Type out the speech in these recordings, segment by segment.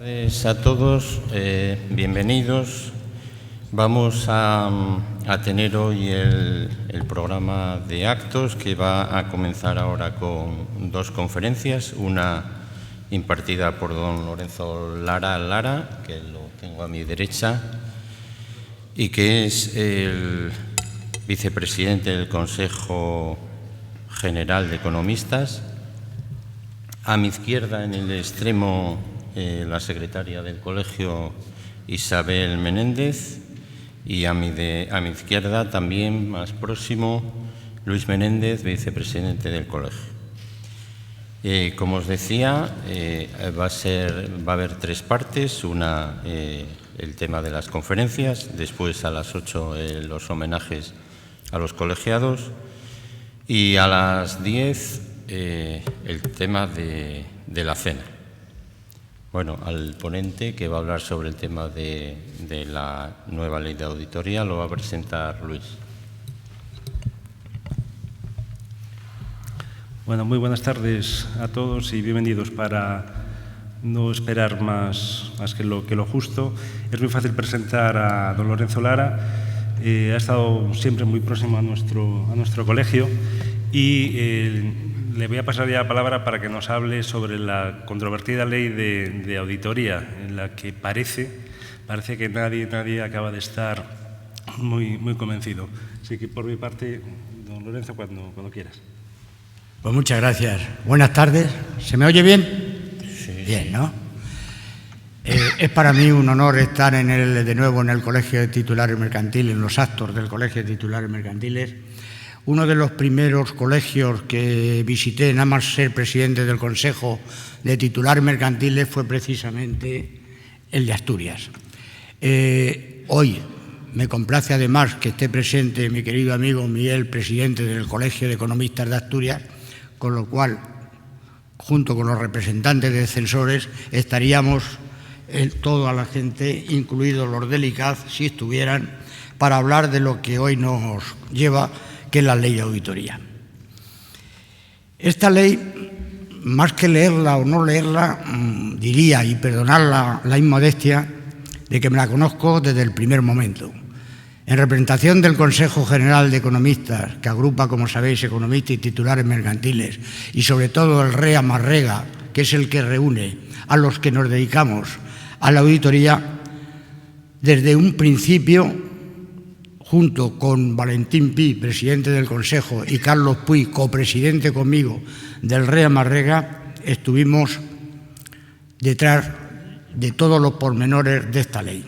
Buenas tardes a todos, bienvenidos. Vamos a tener hoy el programa de actos que va a comenzar ahora con dos conferencias, una impartida por don Lorenzo Lara, que lo tengo a mi derecha, y que es el vicepresidente del Consejo General de Economistas. A mi izquierda, en el extremo, la secretaria del colegio, Isabel Menéndez, y a mi izquierda, también más próximo, Luis Menéndez, vicepresidente del colegio. Como os decía, va a haber tres partes: una, el tema de las conferencias; después, a las 8, los homenajes a los colegiados; y a las 10, el tema de la cena. Bueno, al ponente, que va a hablar sobre el tema de la nueva ley de auditoría, lo va a presentar Luis. Bueno, muy buenas tardes a todos y bienvenidos. Para no esperar más que lo justo, es muy fácil presentar a don Lorenzo Lara. Ha estado siempre muy próximo a nuestro colegio y le voy a pasar ya la palabra para que nos hable sobre la controvertida ley de auditoría, en la que parece que nadie acaba de estar muy convencido. Así que, por mi parte, don Lorenzo, cuando quieras. Pues muchas gracias. Buenas tardes. ¿Se me oye bien? Sí. Bien, ¿no? Es para mí un honor estar de nuevo en el Colegio de Titulares Mercantiles, en los actos del Colegio de Titulares Mercantiles. Uno de los primeros colegios que visité, nada más ser presidente del Consejo de Titulares Mercantiles, fue precisamente el de Asturias. Hoy me complace además que esté presente mi querido amigo Miguel, presidente del Colegio de Economistas de Asturias, con lo cual, junto con los representantes de censores, estaríamos toda la gente, incluidos los del ICAZ, si estuvieran, para hablar de lo que hoy nos lleva, que es la ley de auditoría. Esta ley, más que leerla o no leerla, diría, y perdonad la inmodestia, de que me la conozco desde el primer momento. En representación del Consejo General de Economistas, que agrupa, como sabéis, economistas y titulares mercantiles, y sobre todo el REA más REGA, que es el que reúne a los que nos dedicamos a la auditoría, desde un principio, junto con Valentín Pi, presidente del Consejo, y Carlos Puig, copresidente conmigo del REA más REGA, estuvimos detrás de todos los pormenores de esta ley.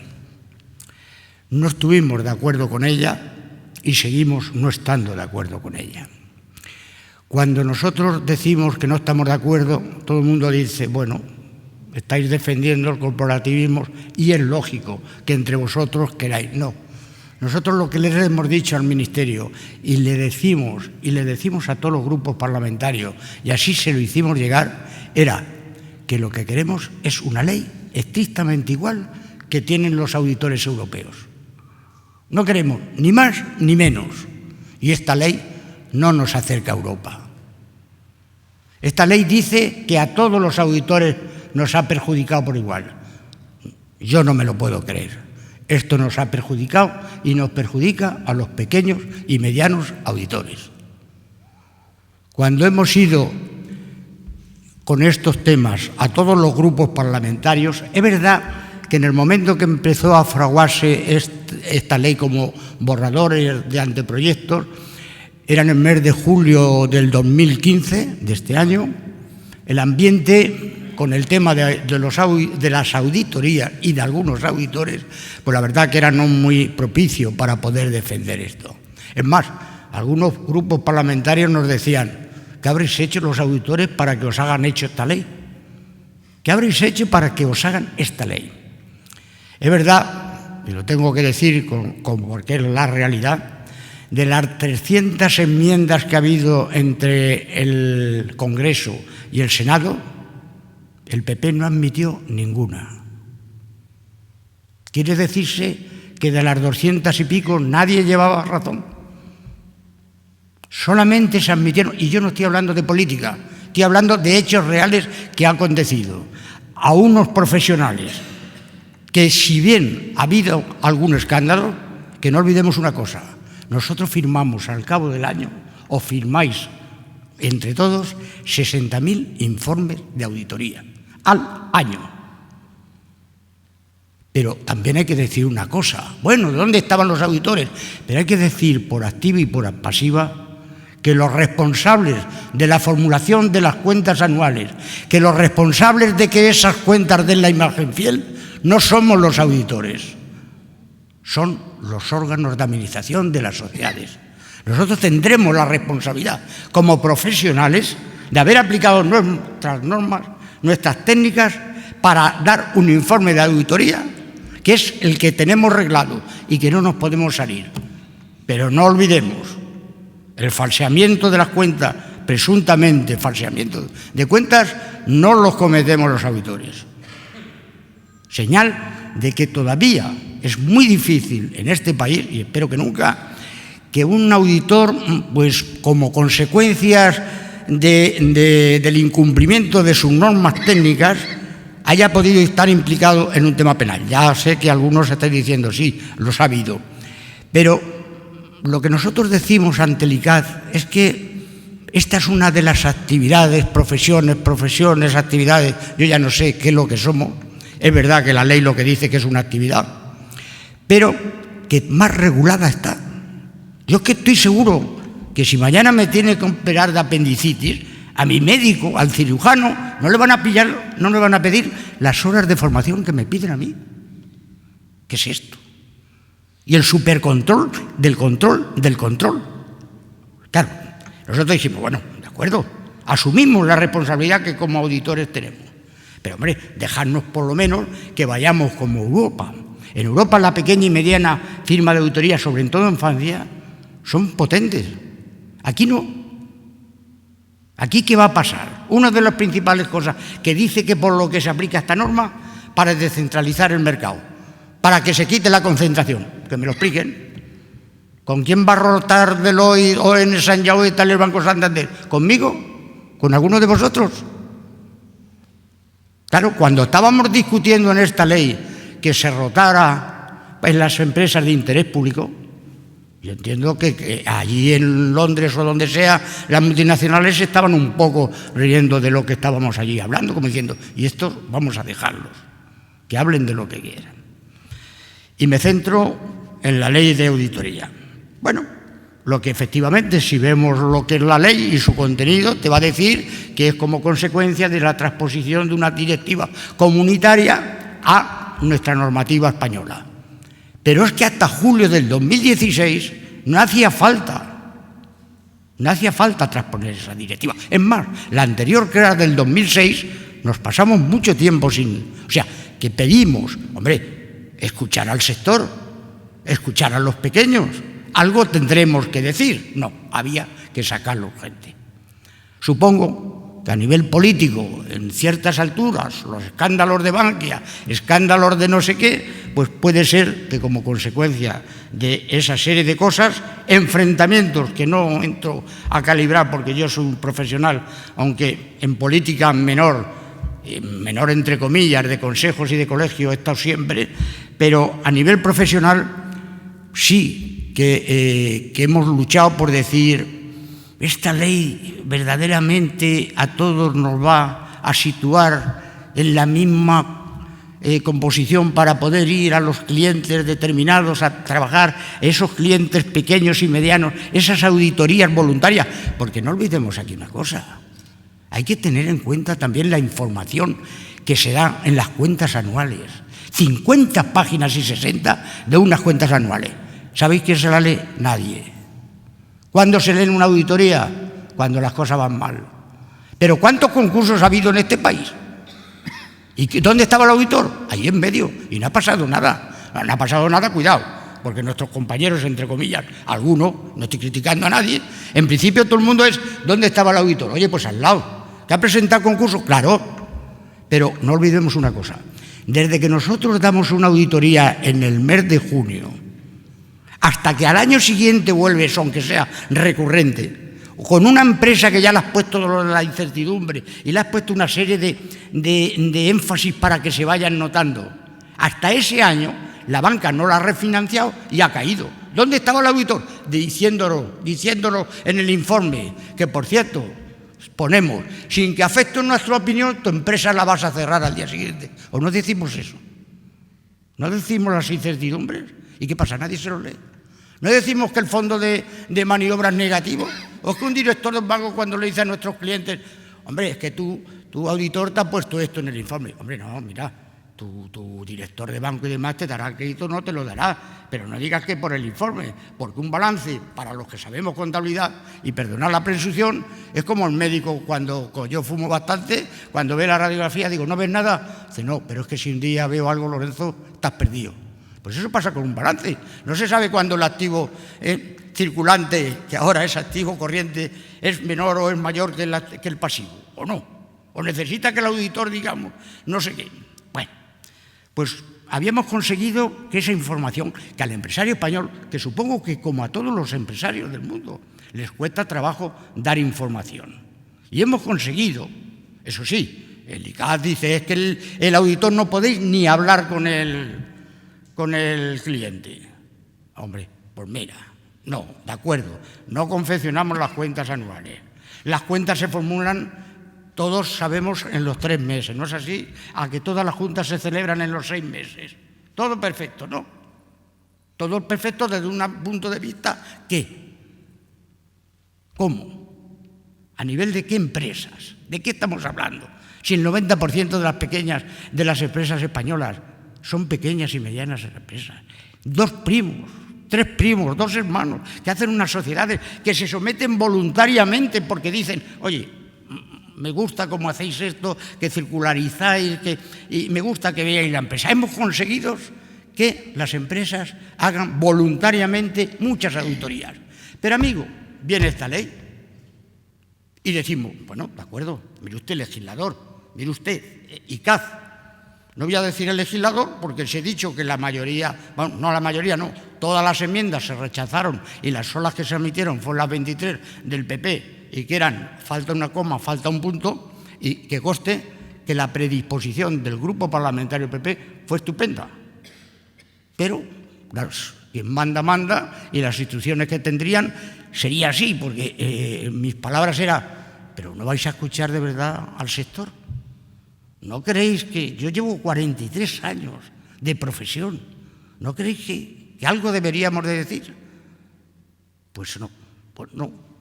No estuvimos de acuerdo con ella y seguimos no estando de acuerdo con ella. Cuando nosotros decimos que no estamos de acuerdo, todo el mundo dice, bueno, estáis defendiendo el corporativismo y es lógico que entre vosotros queráis. No. Nosotros lo que les hemos dicho al Ministerio y le decimos a todos los grupos parlamentarios, y así se lo hicimos llegar, era que lo que queremos es una ley estrictamente igual que tienen los auditores europeos. No queremos ni más ni menos. Y esta ley no nos acerca a Europa. Esta ley dice que a todos los auditores nos ha perjudicado por igual. Yo no me lo puedo creer. Esto nos ha perjudicado y nos perjudica a los pequeños y medianos auditores. Cuando hemos ido con estos temas a todos los grupos parlamentarios, es verdad que en el momento que empezó a fraguarse esta ley como borradores de anteproyectos, era en el mes de julio del 2015, de este año, el ambiente con el tema de las auditorías y de algunos auditores, pues la verdad que era no muy propicio para poder defender esto. Es más, algunos grupos parlamentarios nos decían, ¿qué habréis hecho los auditores para que os hagan hecho esta ley? ¿Qué habréis hecho para que os hagan esta ley? Es verdad, y lo tengo que decir porque es la realidad, de las 300 enmiendas que ha habido entre el Congreso y el Senado, el PP no admitió ninguna. Quiere decirse que de las 200 y pico nadie llevaba razón. Solamente se admitieron, y yo no estoy hablando de política, estoy hablando de hechos reales que han acontecido. a unos profesionales que, si bien ha habido algún escándalo, que no olvidemos una cosa: nosotros firmamos al cabo del año, o firmáis entre todos, 60.000 informes de auditoría al año. Pero también hay que decir una cosa: bueno, ¿dónde estaban los auditores? Pero hay que decir por activa y por pasiva que los responsables de la formulación de las cuentas anuales, que los responsables de que esas cuentas den la imagen fiel, no somos los auditores, son los órganos de administración de las sociedades. Nosotros tendremos la responsabilidad, como profesionales, de haber aplicado nuestras normas, nuestras técnicas, para dar un informe de auditoría, que es el que tenemos reglado y que no nos podemos salir. Pero no olvidemos, el falseamiento de las cuentas, presuntamente falseamiento de cuentas, no los cometemos los auditores. Señal de que todavía es muy difícil en este país, y espero que nunca, que un auditor, pues como consecuencias del incumplimiento de sus normas técnicas, haya podido estar implicado en un tema penal. Ya sé que algunos estáis diciendo, sí, los ha habido. Pero lo que nosotros decimos ante el ICAD es que esta es una de las actividades, profesiones, actividades, yo ya no sé qué es lo que somos. Es verdad que la ley lo que dice que es una actividad, pero que más regulada está. Yo es que estoy seguro que si mañana me tiene que operar de apendicitis, a mi médico, al cirujano, no le van a pedir las horas de formación que me piden a mí. ¿Qué es esto? Y el supercontrol del control del control. Claro, nosotros dijimos, bueno, de acuerdo, asumimos la responsabilidad que como auditores tenemos. Pero, hombre, dejadnos por lo menos que vayamos como Europa. En Europa la pequeña y mediana firma de auditoría, sobre todo en Francia, son potentes. Aquí no. ¿Aquí qué va a pasar? Una de las principales cosas que dice que por lo que se aplica esta norma para descentralizar el mercado, para que se quite la concentración. Que me lo expliquen. ¿Con quién va a rotar Deloitte o en San Jaume y tal el Banco Santander? ¿Conmigo? ¿Con alguno de vosotros? Claro, cuando estábamos discutiendo en esta ley que se rotara en las empresas de interés público, yo entiendo que allí en Londres o donde sea, las multinacionales estaban un poco riendo de lo que estábamos allí hablando, como diciendo, y estos vamos a dejarlos, que hablen de lo que quieran. Y me centro en la ley de auditoría. Bueno, lo que efectivamente, si vemos lo que es la ley y su contenido, te va a decir que es como consecuencia de la transposición de una directiva comunitaria a nuestra normativa española. Pero es que hasta julio del 2016 no hacía falta transponer esa directiva. Es más, la anterior, que era del 2006, nos pasamos mucho tiempo sin... O sea, que pedimos, hombre, escuchar al sector, escuchar a los pequeños. Algo tendremos que decir. No, había que sacarlo urgente. Supongo que a nivel político, en ciertas alturas, los escándalos de Bankia, escándalos de no sé qué, pues puede ser que como consecuencia de esa serie de cosas, enfrentamientos que no entro a calibrar porque yo soy un profesional, aunque en política menor entre comillas, de consejos y de colegio he estado siempre, pero a nivel profesional sí que hemos luchado por decir, esta ley verdaderamente a todos nos va a situar en la misma composición para poder ir a los clientes determinados a trabajar, esos clientes pequeños y medianos, esas auditorías voluntarias. Porque no olvidemos aquí una cosa, hay que tener en cuenta también la información que se da en las cuentas anuales. 50 páginas y 60 de unas cuentas anuales. ¿Sabéis quién se la lee? Nadie. ¿Cuándo se lee en una auditoría? Cuando las cosas van mal. ¿Pero cuántos concursos ha habido en este país? ¿Y dónde estaba el auditor? Ahí en medio. Y no ha pasado nada. No ha pasado nada, cuidado. Porque nuestros compañeros, entre comillas, algunos, no estoy criticando a nadie, en principio todo el mundo es, ¿dónde estaba el auditor? Oye, pues al lado. ¿Que ha presentado concurso? Claro. Pero no olvidemos una cosa. Desde que nosotros damos una auditoría en el mes de junio, hasta que al año siguiente vuelves, aunque sea recurrente, con una empresa que ya le has puesto la incertidumbre y le has puesto una serie de énfasis para que se vayan notando. Hasta ese año la banca no la ha refinanciado y ha caído. ¿Dónde estaba el auditor? Diciéndolo en el informe, que por cierto, ponemos, sin que afecte nuestra opinión, tu empresa la vas a cerrar al día siguiente. ¿O no decimos eso? ¿No decimos las incertidumbres? ¿Y qué pasa? Nadie se lo lee. ¿No decimos que el fondo de maniobra es negativo? ¿O es que un director de un banco cuando le dice a nuestros clientes, hombre, es que tu auditor te ha puesto esto en el informe? Hombre, no, mira, tu director de banco y demás te dará el crédito, no te lo dará, pero no digas que por el informe, porque un balance, para los que sabemos contabilidad, y perdonar la presunción, es como el médico cuando yo fumo bastante, cuando ve la radiografía digo, ¿no ves nada? Dice, no, pero es que si un día veo algo, Lorenzo, estás perdido. Pues eso pasa con un balance. No se sabe cuándo el activo circulante, que ahora es activo corriente, es menor o es mayor que el pasivo, o no. O necesita que el auditor, digamos, no sé qué. Bueno, pues habíamos conseguido que esa información, que al empresario español, que supongo que como a todos los empresarios del mundo, les cuesta trabajo dar información. Y hemos conseguido, eso sí, el ICAD dice, es que el auditor no podéis ni hablar con el cliente. Hombre, pues mira, no, de acuerdo, no confeccionamos las cuentas anuales. Las cuentas se formulan, todos sabemos, en los 3 meses, ¿no es así? A que todas las juntas se celebran en los 6 meses. Todo perfecto, ¿no? Todo perfecto desde un punto de vista, ¿qué? ¿Cómo? ¿A nivel de qué empresas? ¿De qué estamos hablando? Si el 90% de las empresas españolas son pequeñas y medianas empresas. 2 primos, 3 primos, 2 hermanos, que hacen unas sociedades que se someten voluntariamente porque dicen, oye, me gusta cómo hacéis esto, que circularizáis, y me gusta que veáis la empresa. Hemos conseguido que las empresas hagan voluntariamente muchas auditorías. Pero, amigo, viene esta ley y decimos, bueno, de acuerdo, mire usted, legislador, mire usted, ICAD. No voy a decir el legislador porque os he dicho que la mayoría, bueno, no la mayoría, no, todas las enmiendas se rechazaron y las solas que se admitieron fueron las 23 del PP y que eran, falta una coma, falta un punto, y que conste que la predisposición del grupo parlamentario PP fue estupenda. Pero, claro, quien manda, manda, y las instrucciones que tendrían sería así, porque mis palabras eran, pero ¿no vais a escuchar de verdad al sector? ¿No creéis que yo llevo 43 años de profesión? ¿No creéis que algo deberíamos de decir? Pues no.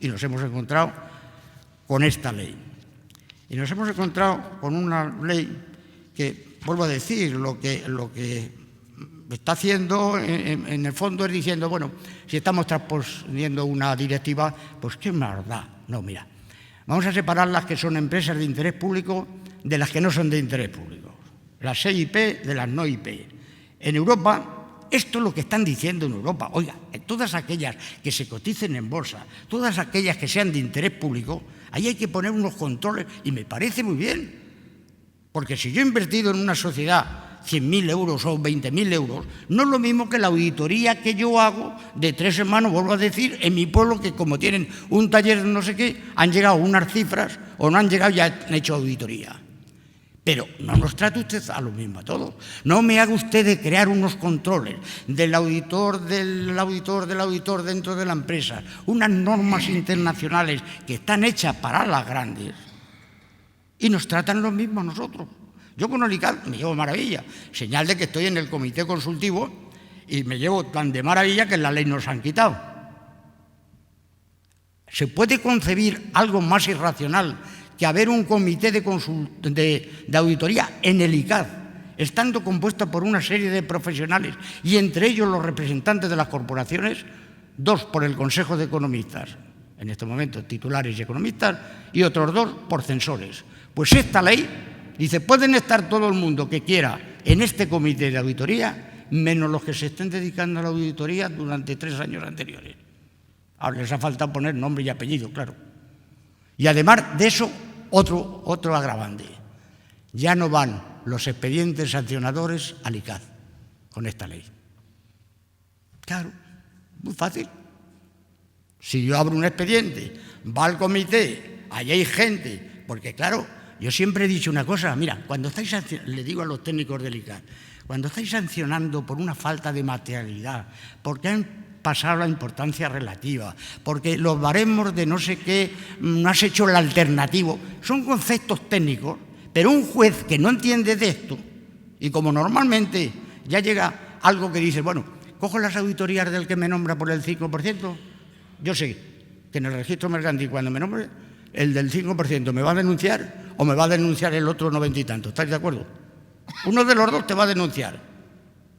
Y nos hemos encontrado con esta ley. Y nos hemos encontrado con una ley que, vuelvo a decir, lo que está haciendo en el fondo es diciendo, bueno, si estamos transponiendo una directiva, pues qué más da. No, mira, vamos a separar las que son empresas de interés público de las que no son de interés público, las CIP de las no IP. En Europa, esto es lo que están diciendo en Europa. Oiga, todas aquellas que se coticen en bolsa, todas aquellas que sean de interés público, ahí hay que poner unos controles y me parece muy bien. Porque si yo he invertido en una sociedad 100.000 euros o 20.000 euros, no es lo mismo que la auditoría que yo hago de 3 hermanos, vuelvo a decir, en mi pueblo, que como tienen un taller de no sé qué, han llegado unas cifras o no han llegado y ya han hecho auditoría. Pero no nos trate usted a lo mismo a todos. No me haga usted de crear unos controles del auditor dentro de la empresa, unas normas internacionales que están hechas para las grandes y nos tratan lo mismo a nosotros. Yo con el ICAD me llevo maravilla, señal de que estoy en el comité consultivo y me llevo tan de maravilla que en la ley nos han quitado. ¿Se puede concebir algo más irracional que haber un comité de auditoría en el ICAD, estando compuesta por una serie de profesionales y entre ellos los representantes de las corporaciones, 2 por el Consejo de Economistas, en este momento titulares y economistas, y otros 2 por censores? Pues esta ley dice, pueden estar todo el mundo que quiera en este comité de auditoría, menos los que se estén dedicando a la auditoría durante 3 años anteriores. Ahora les ha faltado poner nombre y apellido, claro. Y además de eso, otro agravante. Ya no van los expedientes sancionadores al ICAD con esta ley. Claro, muy fácil. Si yo abro un expediente, va al comité, allí hay gente, porque claro, yo siempre he dicho una cosa, mira, cuando estáis, le digo a los técnicos del ICAR, cuando estáis sancionando por una falta de materialidad, porque han pasado la importancia relativa, porque los baremos de no sé qué, no has hecho el alternativo, son conceptos técnicos, pero un juez que no entiende de esto, y como normalmente ya llega algo que dice, bueno, cojo las auditorías del que me nombra por el 5%, yo sé que en el registro mercantil cuando me nombre el del 5% me va a denunciar o me va a denunciar el otro 90 y tanto, ¿estáis de acuerdo? Uno de los dos te va a denunciar.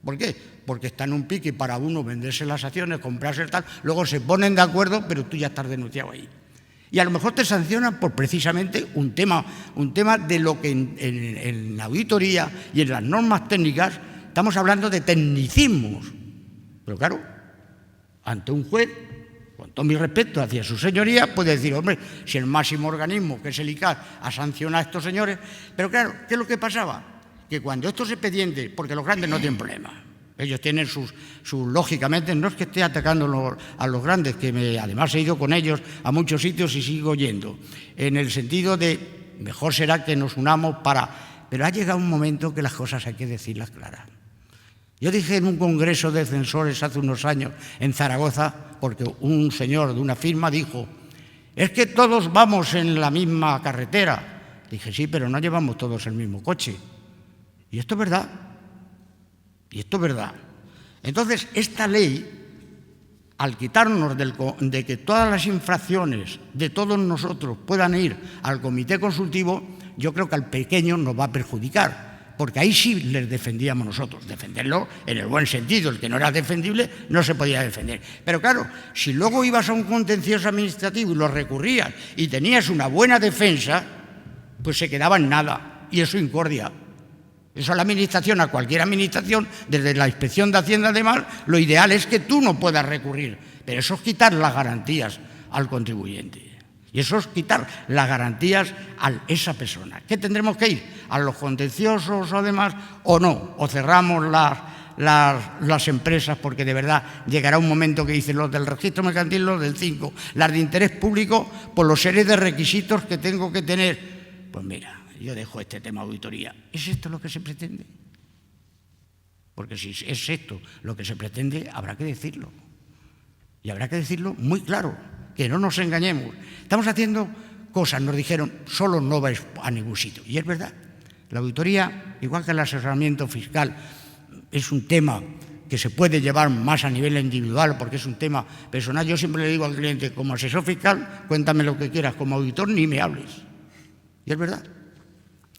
¿Por qué? Porque está en un pique para uno venderse las acciones, comprarse el tal, luego se ponen de acuerdo, pero tú ya estás denunciado ahí. Y a lo mejor te sancionan por precisamente un tema de lo que en la auditoría y en las normas técnicas estamos hablando de tecnicismos. Pero claro, ante un juez, con todo mi respeto hacia su señoría, puede decir, hombre, si el máximo organismo, que es el ICAR, ha sancionado a estos señores. Pero claro, ¿qué es lo que pasaba? Que cuando estos expedientes, porque los grandes no tienen problema, ellos tienen sus lógicamente, no es que esté atacando a los grandes, que además he ido con ellos a muchos sitios y sigo yendo, en el sentido de, mejor será que nos unamos para... Pero ha llegado un momento que las cosas hay que decirlas claras. Yo dije en un congreso de censores hace unos años en Zaragoza, porque un señor de una firma dijo, es que todos vamos en la misma carretera. Dije, sí, pero no llevamos todos el mismo coche. Y esto es verdad. Y esto es verdad. Entonces, esta ley, al quitarnos de que todas las infracciones de todos nosotros puedan ir al comité consultivo, yo creo que al pequeño nos va a perjudicar. Porque ahí sí les defendíamos nosotros, defenderlo en el buen sentido, el que no era defendible no se podía defender. Pero claro, si luego ibas a un contencioso administrativo y lo recurrías y tenías una buena defensa, pues se quedaba en nada, y eso incordia. Eso a la administración, a cualquier administración, desde la Inspección de Hacienda además, lo ideal es que tú no puedas recurrir, pero eso es quitar las garantías al contribuyente. Y eso es quitar las garantías a esa persona. ¿Qué tendremos que ir? ¿A los contenciosos o demás? ¿O no? ¿O cerramos las empresas? Porque de verdad llegará un momento que dicen los del registro mercantil, los del 5, las de interés público, por los series de requisitos que tengo que tener. Pues mira, yo dejo este tema de auditoría. ¿Es esto lo que se pretende? Porque si es esto lo que se pretende, habrá que decirlo. Y habrá que decirlo muy claro. Que no nos engañemos. Estamos haciendo cosas, nos dijeron, solo no vais a ningún sitio. Y es verdad. La auditoría, igual que el asesoramiento fiscal, es un tema que se puede llevar más a nivel individual porque es un tema personal. Yo siempre le digo al cliente, como asesor fiscal, cuéntame lo que quieras, como auditor ni me hables. Y es verdad.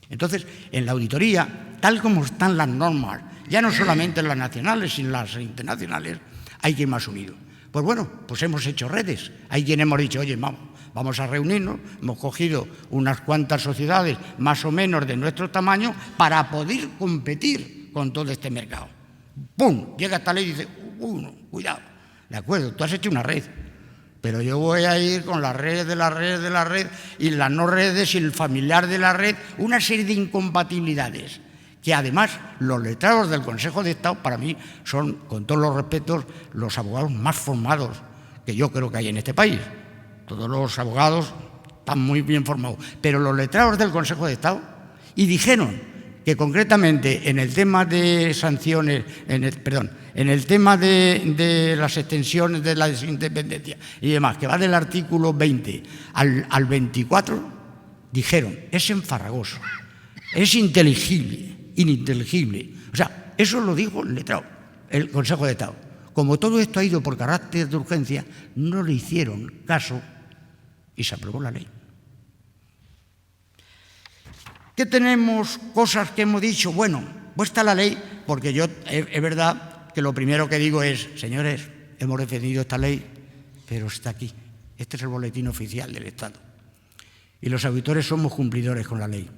Entonces, en la auditoría, tal como están las normas, ya no solamente las nacionales, sino las internacionales, hay que ir más unido. Pues bueno, pues hemos hecho redes. Hay quien hemos dicho, oye, vamos a reunirnos, hemos cogido unas cuantas sociedades más o menos de nuestro tamaño para poder competir con todo este mercado. ¡Pum! Llega esta ley y dice, cuidado, de acuerdo, tú has hecho una red, pero yo voy a ir con la red de la red de la red y las no redes y el familiar de la red, una serie de incompatibilidades. Que además los letrados del Consejo de Estado para mí son, con todos los respetos, los abogados más formados que yo creo que hay en este país. Todos los abogados están muy bien formados, pero los letrados del Consejo de Estado, y dijeron que concretamente en el tema de sanciones, en el tema de las extensiones de la desindependencia y demás, que va del artículo 20 al 24, dijeron, es enfarragoso, es ininteligible. O sea, eso lo dijo el letrado, el Consejo de Estado. Como todo esto ha ido por carácter de urgencia, no le hicieron caso y se aprobó la ley. ¿Qué tenemos? Cosas que hemos dicho, bueno, pues está la ley, porque yo, es verdad que lo primero que digo es, señores, hemos defendido esta ley, pero está aquí. Este es el boletín oficial del Estado. Y los auditores somos cumplidores con la ley.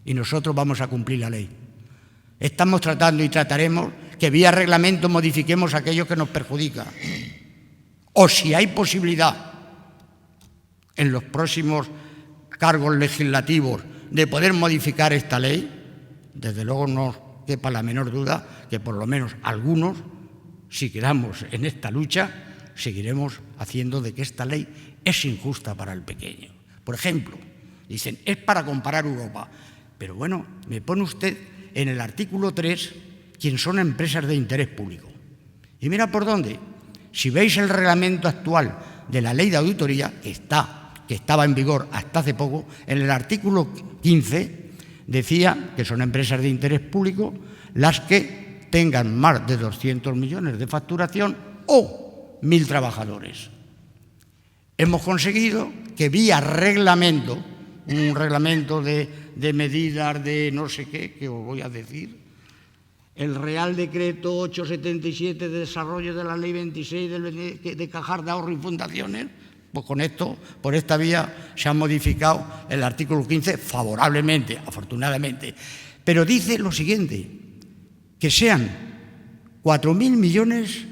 Y nosotros vamos a cumplir la ley. Estamos tratando y trataremos que vía reglamento modifiquemos aquello que nos perjudica. O si hay posibilidad en los próximos cargos legislativos de poder modificar esta ley, desde luego no quepa la menor duda que por lo menos algunos, si quedamos en esta lucha, seguiremos haciendo de que esta ley es injusta para el pequeño. Por ejemplo, dicen, es para comparar Europa. Pero bueno, me pone usted en el artículo 3 quién son empresas de interés público. Y mira por dónde. Si veis el reglamento actual de la ley de auditoría, que estaba en vigor hasta hace poco, en el artículo 15 decía que son empresas de interés público las que tengan más de 200 millones de facturación o 1.000 trabajadores. Hemos conseguido que vía reglamento, un reglamento de medidas de no sé qué, que os voy a decir, el Real Decreto 877 de desarrollo de la Ley 26 de Cajas de Ahorro y Fundaciones, pues con esto, por esta vía, se ha modificado el artículo 15 favorablemente, afortunadamente. Pero dice lo siguiente, que sean 2.000 millones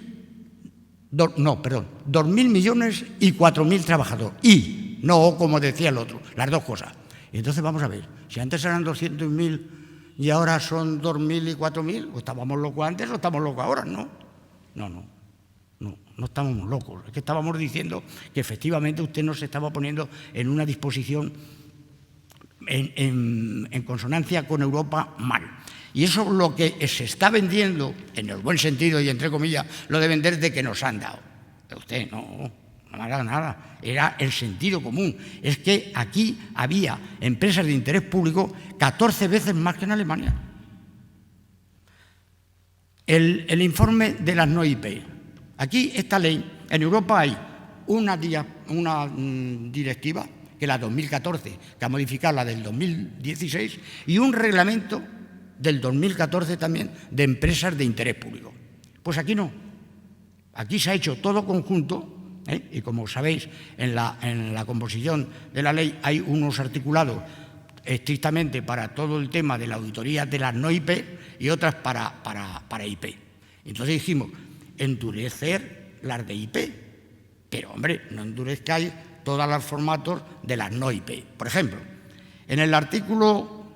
y 4.000 trabajadores. Y, no como decía el otro, las dos cosas. Y entonces vamos a ver, si antes eran 200.000 y ahora son 2.000 y 4.000, ¿o estábamos locos antes o estamos locos ahora? No estábamos locos. Es que estábamos diciendo que efectivamente usted nos estaba poniendo en una disposición en consonancia con Europa mal. Y eso es lo que se está vendiendo, en el buen sentido y entre comillas, lo de vender de que nos han dado. Pero usted no me ha dado nada. Era el sentido común. Es que aquí había empresas de interés público 14 veces más que en Alemania. El informe de las NOIP. Aquí esta ley, en Europa hay una directiva, que es la 2014, que ha modificado la del 2016, y un reglamento del 2014 también de empresas de interés público. Pues aquí no. Aquí se ha hecho todo conjunto, y como sabéis, en la composición de la ley hay unos articulados estrictamente para todo el tema de la auditoría de las no IP y otras para IP. Entonces dijimos, endurecer las de IP, pero hombre, no endurezcáis todos los formatos de las no IP. Por ejemplo, en el artículo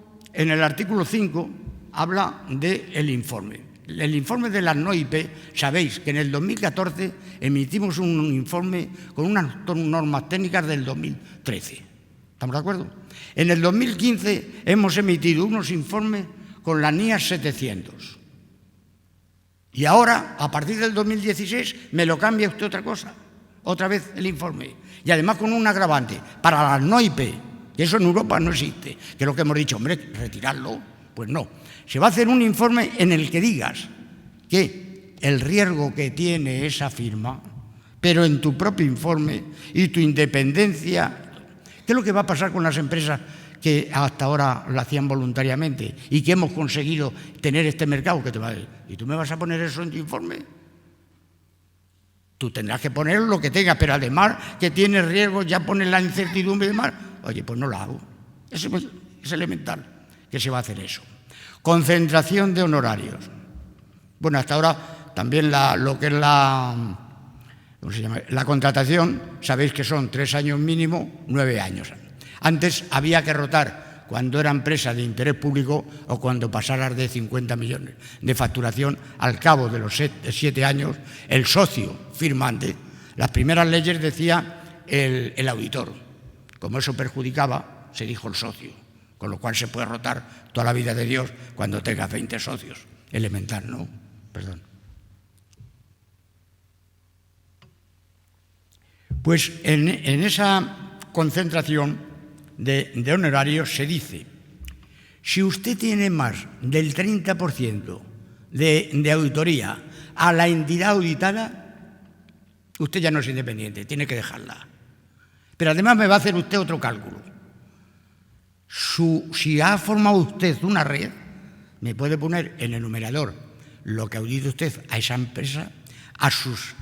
5 habla del informe. El informe de las no IP, sabéis que en el 2014 emitimos un informe con unas normas técnicas del 2013. ¿Estamos de acuerdo? En el 2015 hemos emitido unos informes con la NIAS 700. Y ahora, a partir del 2016, me lo cambia usted otra cosa. Otra vez el informe. Y además con un agravante. Para las no IP, que eso en Europa no existe. Que es lo que hemos dicho, hombre, retirarlo. Pues no. Se va a hacer un informe en el que digas que el riesgo que tiene esa firma, pero en tu propio informe y tu independencia. ¿Qué es lo que va a pasar con las empresas que hasta ahora lo hacían voluntariamente y que hemos conseguido tener este mercado? Que te va a decir, ¿y tú me vas a poner eso en tu informe? Tú tendrás que poner lo que tengas, pero además que tienes riesgo, ya pones la incertidumbre y demás. Oye, pues no lo hago. Eso es elemental, que se va a hacer eso. Concentración de honorarios. Bueno, hasta ahora también lo que es ¿cómo se llama? La contratación, sabéis que son 3 años mínimo, 9 años. Antes había que rotar cuando era empresa de interés público o cuando pasaras de 50 millones de facturación. Al cabo de los 7 años, el socio firmante. Las primeras leyes decía el auditor. Como eso perjudicaba, se dijo el socio. Con lo cual se puede rotar toda la vida de Dios cuando tengas 20 socios. Elemental, ¿no? Perdón. Pues en esa concentración de honorarios se dice, si usted tiene más del 30% de auditoría a la entidad auditada, usted ya no es independiente, tiene que dejarla. Pero además me va a hacer usted otro cálculo. Si ha formado usted una red, me puede poner en el numerador lo que audite usted a esa empresa, a sus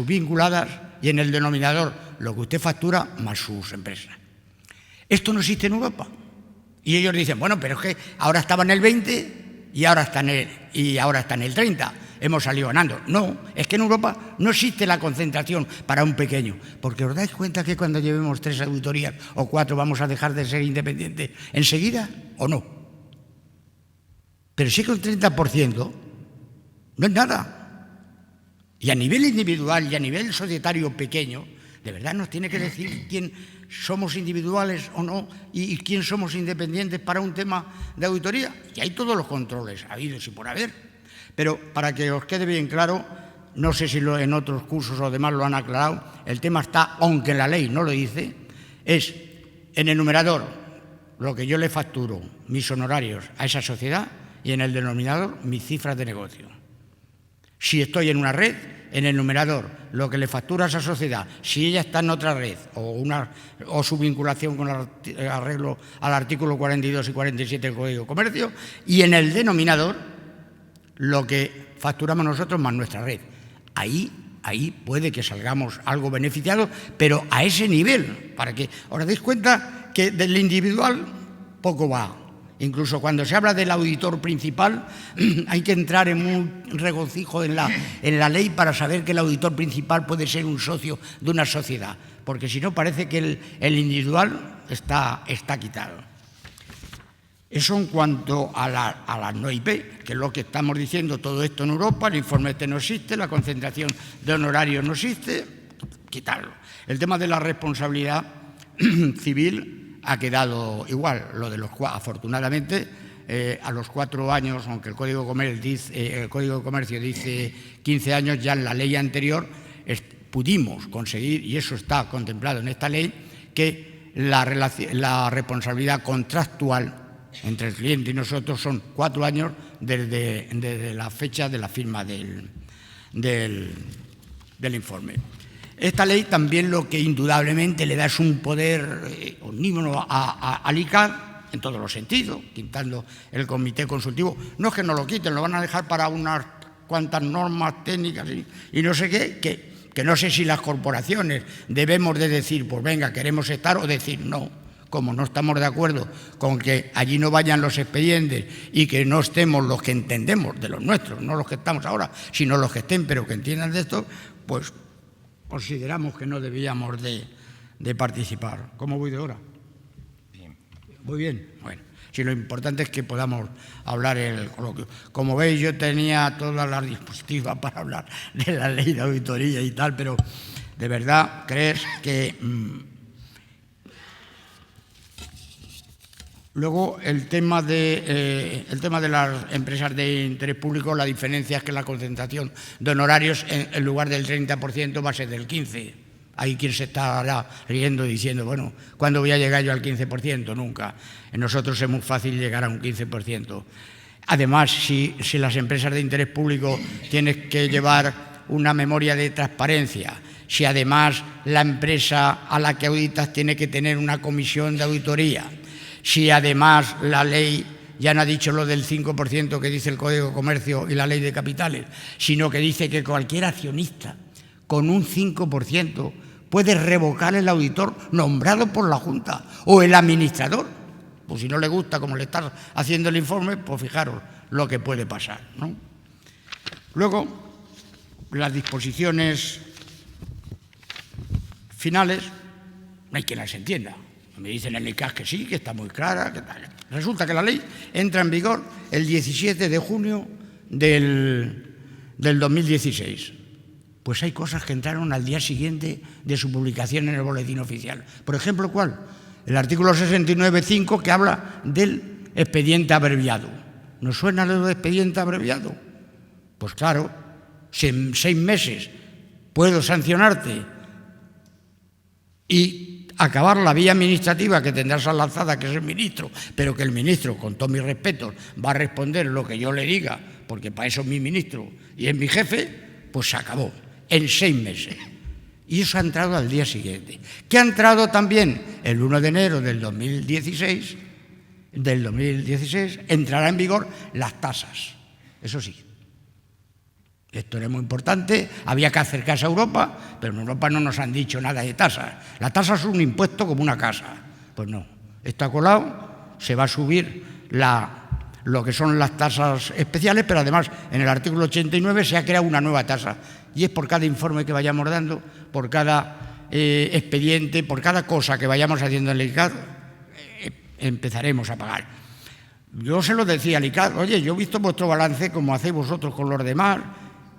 vinculadas, y en el denominador lo que usted factura más sus empresas. Esto no existe en Europa. Y ellos dicen, bueno, pero es que ahora estaba en el 20 y ahora está en el 30. Hemos salido ganando. No, es que en Europa no existe la concentración para un pequeño. Porque os dais cuenta que cuando llevemos 3 auditorías o 4 vamos a dejar de ser independientes enseguida o no. Pero sí que el 30% no es nada. Y a nivel individual y a nivel societario pequeño, de verdad nos tiene que decir quién somos individuales o no y quién somos independientes para un tema de auditoría. Y hay todos los controles habidos y por haber. Pero para que os quede bien claro, no sé si en otros cursos o demás lo han aclarado, el tema está, aunque la ley no lo dice, es en el numerador lo que yo le facturo, mis honorarios a esa sociedad, y en el denominador mis cifras de negocio. Si estoy en una red, en el numerador lo que le factura a esa sociedad, si ella está en otra red o su vinculación con el arreglo al artículo 42 y 47 del Código de Comercio, y en el denominador lo que facturamos nosotros más nuestra red. Ahí puede que salgamos algo beneficiados, pero a ese nivel, para que os deis cuenta que del individual poco va. Incluso cuando se habla del auditor principal, hay que entrar en un regocijo en la ley para saber que el auditor principal puede ser un socio de una sociedad, porque si no parece que el individual está quitado. Eso en cuanto a las no IP, que es lo que estamos diciendo, todo esto en Europa, el informe este no existe, la concentración de honorarios no existe, quitarlo. El tema de la responsabilidad civil ha quedado igual, afortunadamente, a los 4 años, aunque el Código de Comercio dice 15 años, ya en la ley anterior pudimos conseguir, y eso está contemplado en esta ley, que la responsabilidad contractual entre el cliente y nosotros son 4 años desde la fecha de la firma del informe. Esta ley también lo que indudablemente le da es un poder omnímono al ICAD en todos los sentidos, quitando el comité consultivo. No es que no lo quiten, lo van a dejar para unas cuantas normas técnicas y no sé qué, que no sé si las corporaciones debemos de decir, pues venga, queremos estar, o decir no. Como no estamos de acuerdo con que allí no vayan los expedientes y que no estemos los que entendemos de los nuestros, no los que estamos ahora, sino los que estén, pero que entiendan de esto, pues consideramos que no debíamos de participar. ¿Cómo voy de hora? Bien. Muy bien. Bueno, si lo importante es que podamos hablar en el coloquio. Como veis, yo tenía todas las dispositivas para hablar de la ley de auditoría y tal, pero de verdad, ¿crees que...? Luego, el tema de las empresas de interés público, la diferencia es que la concentración de honorarios en lugar del 30% va a ser del 15%. Hay quien se estará riendo diciendo, bueno, ¿cuándo voy a llegar yo al 15%? Nunca. En nosotros es muy fácil llegar a un 15%. Además, si las empresas de interés público tienen que llevar una memoria de transparencia, si además la empresa a la que auditas tiene que tener una comisión de auditoría, si además la ley ya no ha dicho lo del 5% que dice el Código de Comercio y la ley de capitales, sino que dice que cualquier accionista con un 5% puede revocar el auditor nombrado por la Junta o el administrador. Pues si no le gusta como le está haciendo el informe, pues fijaros lo que puede pasar, ¿no? Luego, las disposiciones finales, no hay quien las entienda. Me dicen en el ICAS que sí, que está muy clara, que tal. Resulta que la ley entra en vigor el 17 de junio del 2016. Pues hay cosas que entraron al día siguiente de su publicación en el Boletín Oficial. Por ejemplo, ¿cuál? El artículo 69.5 que habla del expediente abreviado. ¿Nos suena lo de expediente abreviado? Pues claro, si en 6 meses puedo sancionarte y acabar la vía administrativa que tendrás lanzada, que es el ministro, pero que el ministro, con todos mis respetos, va a responder lo que yo le diga, porque para eso es mi ministro y es mi jefe, pues se acabó, en 6 meses. Y eso ha entrado al día siguiente. Que ha entrado también el 1 de enero del 2016, entrará en vigor las tasas. Eso sí. Esto era muy importante, había que acercarse a Europa, pero en Europa no nos han dicho nada de tasas. La tasa es un impuesto como una casa. Pues no, está colado, se va a subir lo que son las tasas especiales, pero además en el artículo 89 se ha creado una nueva tasa. Y es por cada informe que vayamos dando, por cada expediente, por cada cosa que vayamos haciendo en el ICAD, empezaremos a pagar. Yo se lo decía al ICAD, oye, yo he visto vuestro balance como hacéis vosotros con los demás,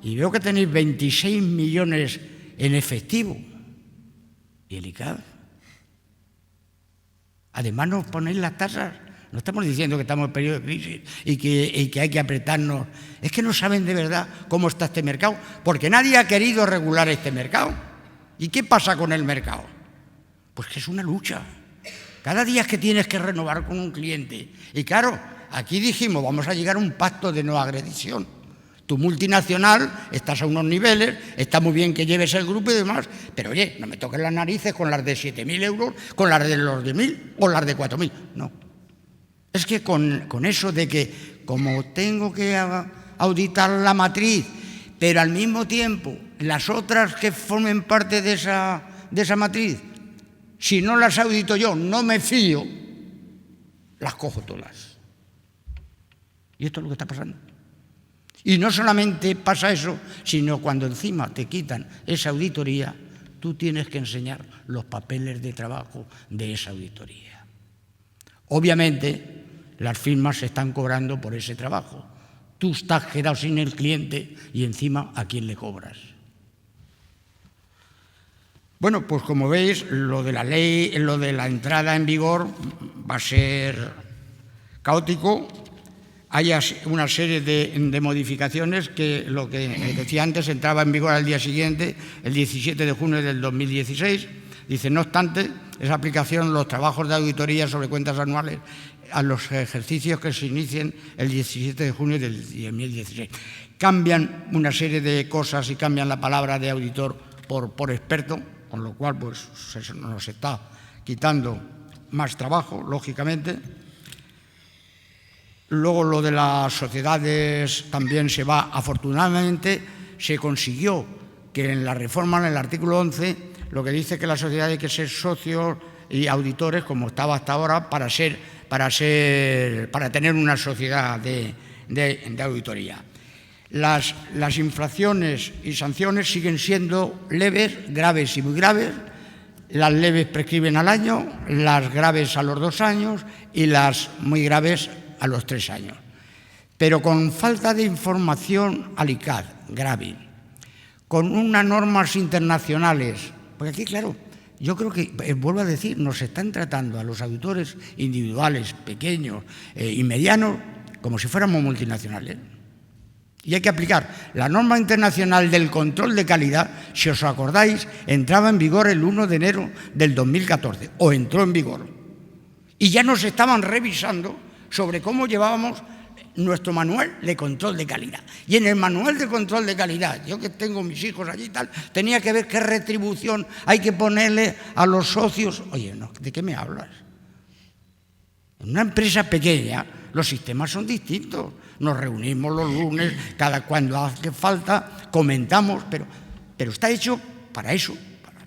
y veo que tenéis 26 millones en efectivo. ¿Y el ICAP? Además nos ponéis las tasas. No estamos diciendo que estamos en periodo de crisis y que hay que apretarnos. Es que no saben de verdad cómo está este mercado, porque nadie ha querido regular este mercado. ¿Y qué pasa con el mercado? Pues que es una lucha. Cada día es que tienes que renovar con un cliente. Y claro, aquí dijimos, vamos a llegar a un pacto de no agresión. Tu multinacional, estás a unos niveles, está muy bien que lleves el grupo y demás, pero oye, no me toques las narices con las de 7.000 euros, con las de los 10.000 o las de 4.000. No. Es que con eso de que como tengo que auditar la matriz, pero al mismo tiempo las otras que formen parte de esa matriz, si no las audito yo, no me fío, las cojo todas. Y esto es lo que está pasando. Y no solamente pasa eso, sino cuando encima te quitan esa auditoría, tú tienes que enseñar los papeles de trabajo de esa auditoría. Obviamente, las firmas se están cobrando por ese trabajo. Tú estás quedado sin el cliente y encima ¿a quién le cobras? Bueno, pues como veis, lo de la ley, lo de la entrada en vigor va a ser caótico. Hay una serie de modificaciones que, lo que decía antes, entraba en vigor al día siguiente, el 17 de junio del 2016. Dice, no obstante, esa aplicación los trabajos de auditoría sobre cuentas anuales a los ejercicios que se inicien el 17 de junio del 2016. Cambian una serie de cosas y cambian la palabra de auditor por experto, con lo cual pues, nos está quitando más trabajo, lógicamente. Luego lo de las sociedades también se va, afortunadamente, se consiguió que en la reforma, en el artículo 11, lo que dice que la sociedad hay que ser socios y auditores, como estaba hasta ahora, para tener una sociedad de auditoría. Las infracciones y sanciones siguen siendo leves, graves y muy graves. Las leves prescriben al año, las graves a los 2 años y las muy graves a los 3 años. Pero con falta de información al ICAD, grave, con unas normas internacionales, porque aquí, claro, yo creo que, vuelvo a decir, nos están tratando a los auditores individuales, pequeños y medianos, como si fuéramos multinacionales. Y hay que aplicar la norma internacional del control de calidad, si os acordáis, entraba en vigor el 1 de enero del 2014, o entró en vigor. Y ya nos estaban revisando sobre cómo llevábamos nuestro manual de control de calidad. Y en el manual de control de calidad, yo que tengo mis hijos allí y tal, tenía que ver qué retribución hay que ponerle a los socios. Oye, no, ¿de qué me hablas? En una empresa pequeña los sistemas son distintos. Nos reunimos los lunes, cada cuando hace falta, comentamos, pero está hecho para eso,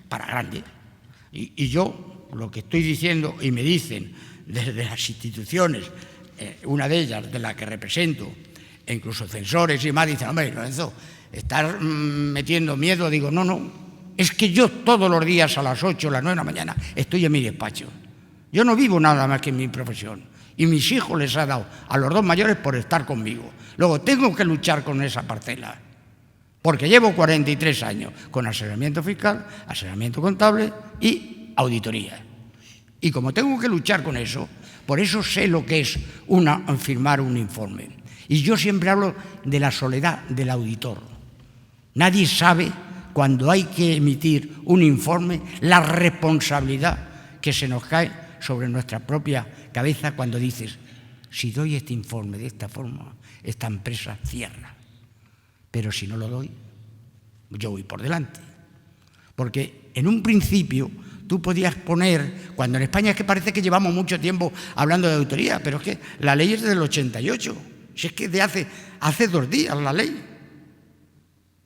para grande. Y yo lo que estoy diciendo, y me dicen desde las instituciones, una de ellas, de la que represento, e incluso censores y más, dicen, hombre, Lorenzo, estás metiendo miedo. Digo, no, es que yo todos los días a las 8 o las 9 de la mañana estoy en mi despacho. Yo no vivo nada más que en mi profesión. Y mis hijos les ha dado a los 2 mayores por estar conmigo. Luego tengo que luchar con esa parcela, porque llevo 43 años con asesoramiento fiscal, asesoramiento contable y auditoría. Y como tengo que luchar con eso, por eso sé lo que es firmar un informe. Y yo siempre hablo de la soledad del auditor. Nadie sabe, cuando hay que emitir un informe, la responsabilidad que se nos cae sobre nuestra propia cabeza cuando dices, si doy este informe de esta forma, esta empresa cierra. Pero si no lo doy, yo voy por delante. Porque en un principio tú podías poner, cuando en España es que parece que llevamos mucho tiempo hablando de auditoría, pero es que la ley es del 88, si es que de hace 2 días la ley.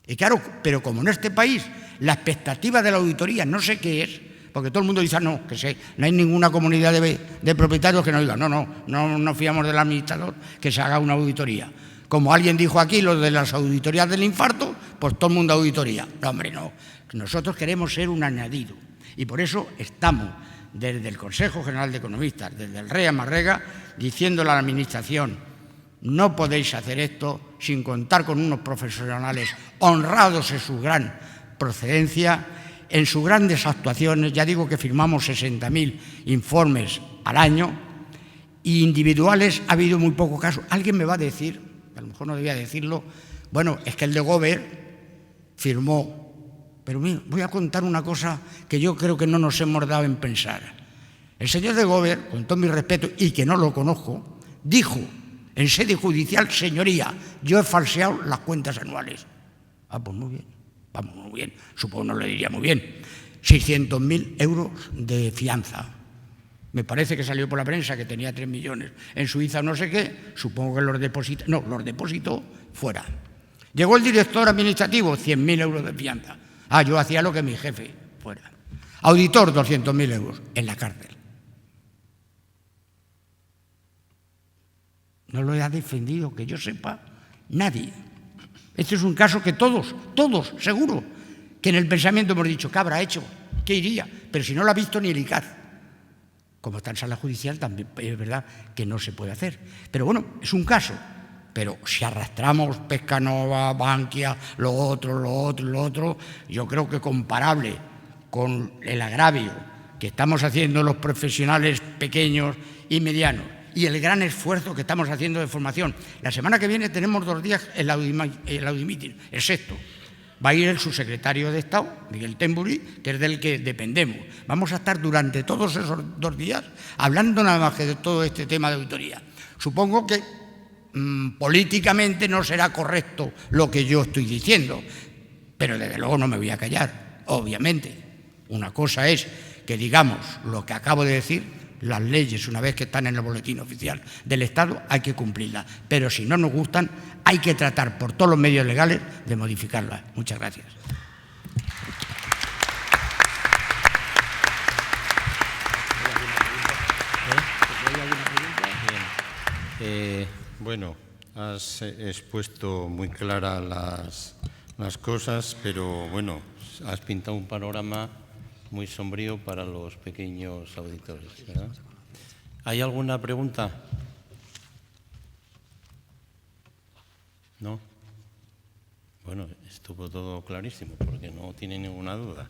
Y claro, pero como en este país la expectativa de la auditoría no sé qué es, porque todo el mundo dice, no, no hay ninguna comunidad de propietarios que nos diga, no fiamos del administrador que se haga una auditoría. Como alguien dijo aquí, lo de las auditorías del infarto, pues todo el mundo auditoría. No, hombre, no. Nosotros queremos ser un añadido. Y por eso estamos, desde el Consejo General de Economistas, desde el REA Marrega, diciéndole a la Administración, No podéis hacer esto sin contar con unos profesionales honrados en su gran procedencia, en sus grandes actuaciones. Ya digo que firmamos 60.000 informes al año y individuales ha habido muy poco caso. Alguien me va a decir, a lo mejor no debía decirlo, bueno, es que el de Gober firmó. Pero mira, voy a contar una cosa que yo creo que no nos hemos dado en pensar. El señor de Gober, con todo mi respeto y que no lo conozco, dijo en sede judicial: señoría, yo he falseado las cuentas anuales. Ah, pues muy bien, vamos, muy bien, supongo no le diría muy bien. 600.000 euros de fianza. Me parece que salió por la prensa que tenía 3 millones en Suiza, no sé qué, supongo que los depositó, no, los depositó fuera. Llegó el director administrativo, 100.000 euros de fianza. Ah, yo hacía lo que mi jefe fuera. Auditor, 200.000 euros en la cárcel. No lo ha defendido, que yo sepa, nadie. Este es un caso que todos, seguro, que en el pensamiento hemos dicho: ¿qué habrá hecho? ¿Qué iría? Pero si no lo ha visto ni el ICAD. Como está en sala judicial, también es verdad que no se puede hacer. Pero bueno, es un caso. Pero si arrastramos Pescanova, Bankia, lo otro, yo creo que comparable con el agravio que estamos haciendo los profesionales pequeños y medianos y el gran esfuerzo que estamos haciendo de formación. La semana que viene tenemos 2 días el Audimeeting, el 6º. Va a ir el subsecretario de Estado, Miguel Temburi, que es del que dependemos. Vamos a estar durante todos esos 2 días hablando nada más que de todo este tema de auditoría. Supongo que políticamente no será correcto lo que yo estoy diciendo, pero desde luego no me voy a callar, obviamente. Una cosa es que digamos lo que acabo de decir: las leyes, una vez que están en el boletín oficial del Estado, hay que cumplirlas, pero si no nos gustan, hay que tratar por todos los medios legales de modificarlas. Muchas gracias. Bueno, has expuesto muy claras las cosas, pero bueno, has pintado un panorama muy sombrío para los pequeños auditores, ¿verdad? ¿Hay alguna pregunta? ¿No? Bueno, estuvo todo clarísimo, porque no tiene ninguna duda.